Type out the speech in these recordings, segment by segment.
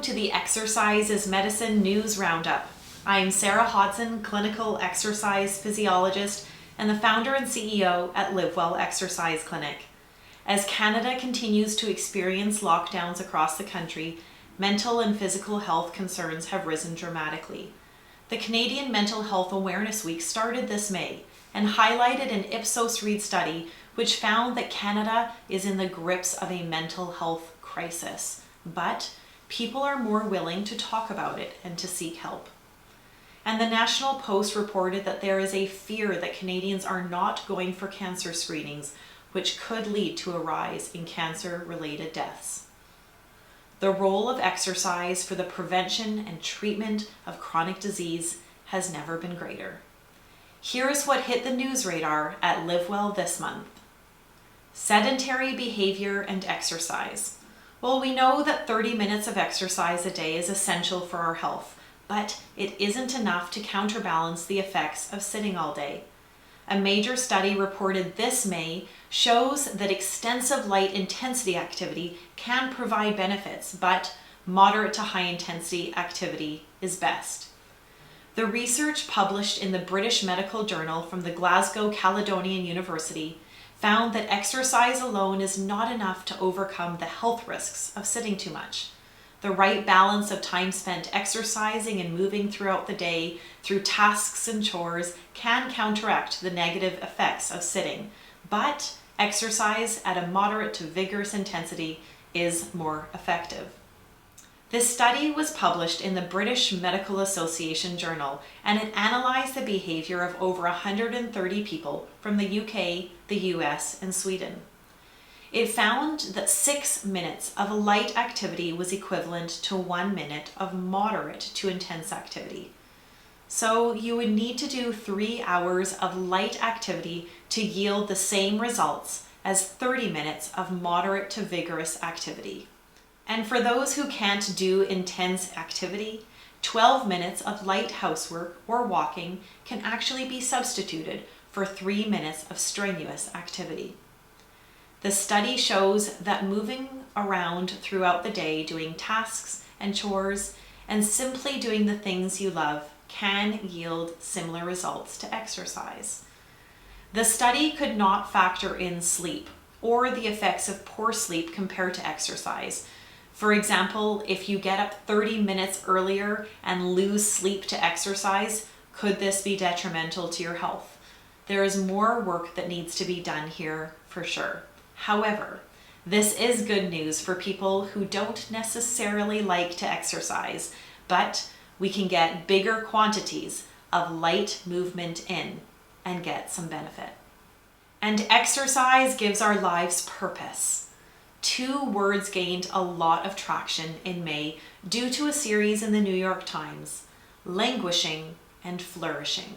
to the Exercise is Medicine News Roundup. I'm Sarah Hodson, clinical exercise physiologist and the founder and CEO at LiveWell Exercise Clinic. As Canada continues to experience lockdowns across the country, mental and physical health concerns have risen dramatically. The Canadian Mental Health Awareness Week started this May and highlighted an Ipsos Reid study which found that Canada is in the grips of a mental health crisis, but people are more willing to talk about it and to seek help. And the National Post reported that there is a fear that Canadians are not going for cancer screenings, which could lead to a rise in cancer-related deaths. The role of exercise for the prevention and treatment of chronic disease has never been greater. Here is what hit the news radar at LiveWell this month. Sedentary behavior and exercise. Well, we know that 30 minutes of exercise a day is essential for our health, but it isn't enough to counterbalance the effects of sitting all day. A major study reported this May shows that extensive light intensity activity can provide benefits, but moderate to high intensity activity is best. The research published in the British Medical Journal from the Glasgow Caledonian University found that exercise alone is not enough to overcome the health risks of sitting too much. The right balance of time spent exercising and moving throughout the day through tasks and chores can counteract the negative effects of sitting, but exercise at a moderate to vigorous intensity is more effective. This study was published in the British Medical Association Journal, and it analyzed the behavior of over 130 people from the UK, the US, and Sweden. It found that 6 minutes of light activity was equivalent to 1 minute of moderate to intense activity. So you would need to do 3 hours of light activity to yield the same results as 30 minutes of moderate to vigorous activity. And for those who can't do intense activity, 12 minutes of light housework or walking can actually be substituted for 3 minutes of strenuous activity. The study shows that moving around throughout the day, doing tasks and chores, and simply doing the things you love can yield similar results to exercise. The study could not factor in sleep or the effects of poor sleep compared to exercise. For example, if you get up 30 minutes earlier and lose sleep to exercise, could this be detrimental to your health? There is more work that needs to be done here for sure. However, this is good news for people who don't necessarily like to exercise, but we can get bigger quantities of light movement in and get some benefit. And exercise gives our lives purpose. 2 words gained a lot of traction in May due to a series in the New York Times: languishing and flourishing.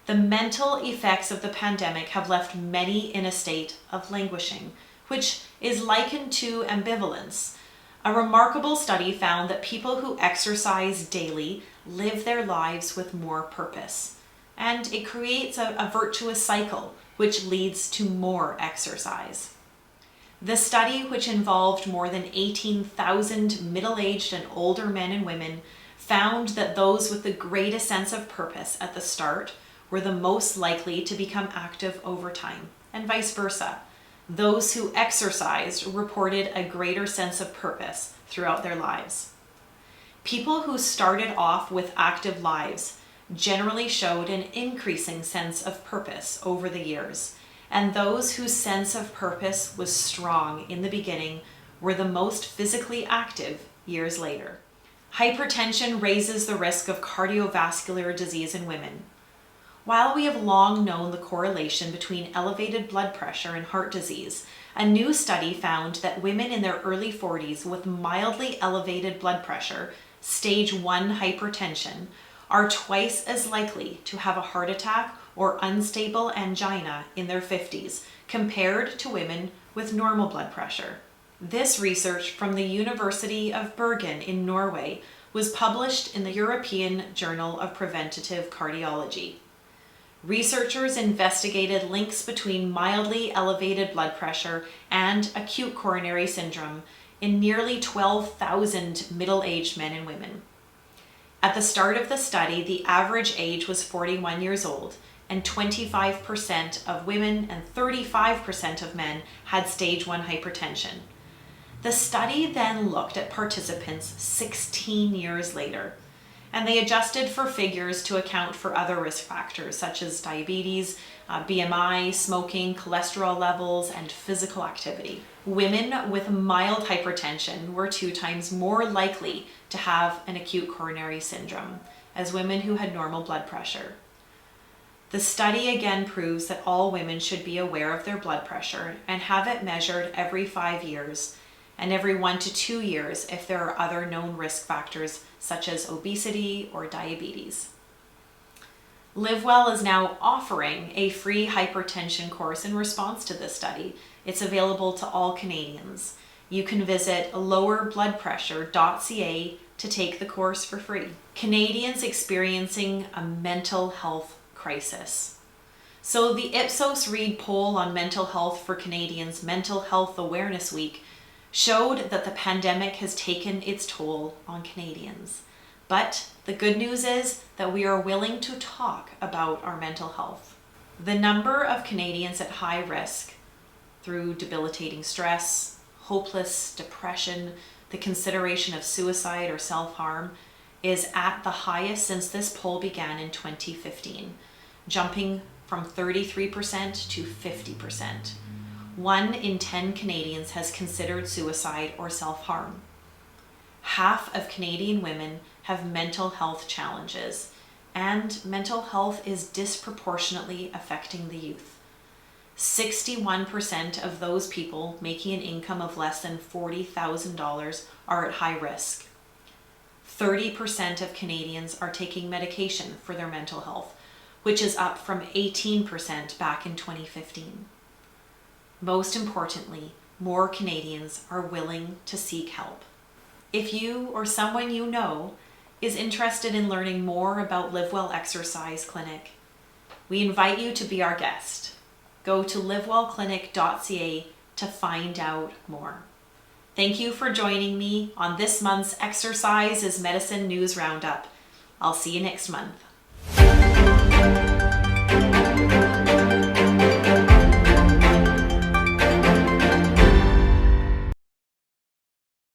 The mental effects of the pandemic have left many in a state of languishing, which is likened to ambivalence. A remarkable study found that people who exercise daily live their lives with more purpose, and it creates a virtuous cycle which leads to more exercise. The study, which involved more than 18,000 middle-aged and older men and women, found that those with the greatest sense of purpose at the start were the most likely to become active over time, and vice versa. Those who exercised reported a greater sense of purpose throughout their lives. People who started off with active lives generally showed an increasing sense of purpose over the years, and those whose sense of purpose was strong in the beginning were the most physically active years later. Hypertension raises the risk of cardiovascular disease in women. While we have long known the correlation between elevated blood pressure and heart disease, a new study found that women in their early 40s with mildly elevated blood pressure, stage 1 hypertension, are twice as likely to have a heart attack or unstable angina in their 50s compared to women with normal blood pressure. This research from the University of Bergen in Norway was published in the European Journal of Preventative Cardiology. Researchers investigated links between mildly elevated blood pressure and acute coronary syndrome in nearly 12,000 middle-aged men and women. At the start of the study, the average age was 41 years old, and 25% of women and 35% of men had stage 1 hypertension. The study then looked at participants 16 years later, and they adjusted for figures to account for other risk factors such as diabetes, BMI, smoking, cholesterol levels, and physical activity. Women with mild hypertension were 2 times more likely to have an acute coronary syndrome as women who had normal blood pressure. The study again proves that all women should be aware of their blood pressure and have it measured every 5 years and every 1 to 2 years if there are other known risk factors such as obesity or diabetes. LiveWell is now offering a free hypertension course in response to this study. It's available to all Canadians. You can visit lowerbloodpressure.ca to take the course for free. Canadians experiencing a mental health crisis. So the Ipsos Reid poll on mental health for Canadians' Mental Health Awareness Week showed that the pandemic has taken its toll on Canadians. But the good news is that we are willing to talk about our mental health. The number of Canadians at high risk through debilitating stress, hopeless depression, the consideration of suicide or self-harm is at the highest since this poll began in 2015, jumping from 33% to 50%. 1 in 10 Canadians has considered suicide or self-harm. Half of Canadian women have mental health challenges, and mental health is disproportionately affecting the youth. 61% of those people making an income of less than $40,000 are at high risk. 30% of Canadians are taking medication for their mental health, which is up from 18% back in 2015. Most importantly, more Canadians are willing to seek help. If you or someone you know is interested in learning more about LiveWell Exercise Clinic, we invite you to be our guest. Go to livewellclinic.ca to find out more. Thank you for joining me on this month's Exercise is Medicine News Roundup. I'll see you next month.